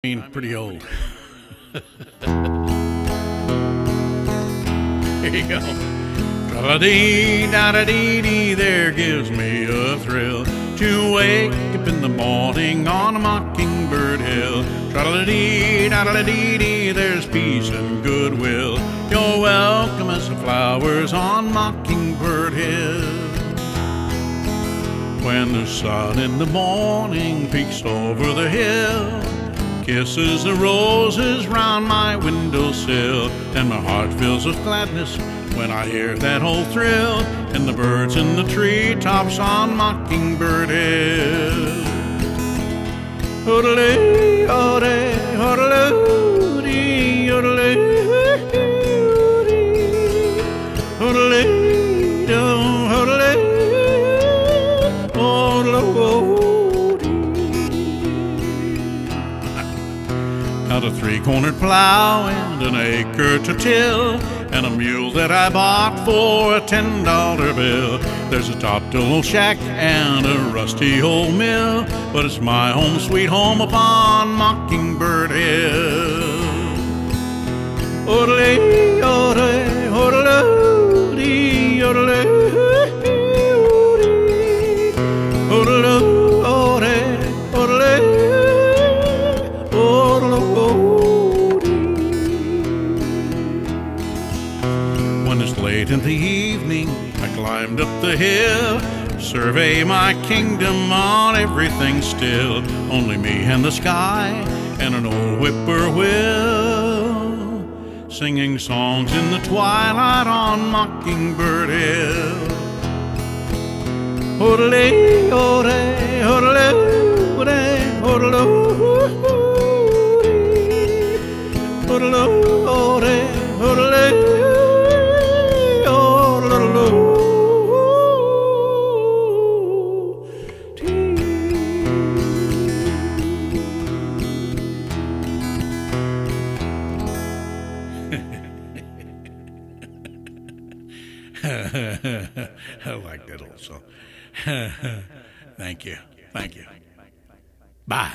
Pretty old. Here you go. Tra-la-dee-da-da-dee-dee, there gives me a thrill to wake up in the morning on a mockingbird hill. Tra-la-dee-da-da-dee-dee, there's peace and goodwill. You're welcome as the flowers on Mockingbird Hill. When the sun in the morning peeks over the hill, kisses the roses round my windowsill, and my heart fills with gladness when I hear that whole thrill, and the birds in the treetops on Mockingbird Hill. Hoodle-dee, hoodle-dee, hoodle-dee, hoodle-dee, hoodle-dee, hoodle-dee, got a three-cornered plow and an acre to till, and a mule that I bought for a $10 bill. There's a top-to old shack and a rusty old mill, but it's my home sweet home upon Mockingbird Hill. Oodle-dee, oodle-dee, oodle-dee, oodle-dee, oodle-dee, when it's late in the evening, I climbed up the hill, survey my kingdom on everything still. Only me and the sky and an old whippoorwill, singing songs in the twilight on Mockingbird Hill. Hoodle-dee, hoodle-dee, hoodle-dee, hoodle-dee, hoodle-dee, hoodle-dee. I like that old song. Thank you. Bye.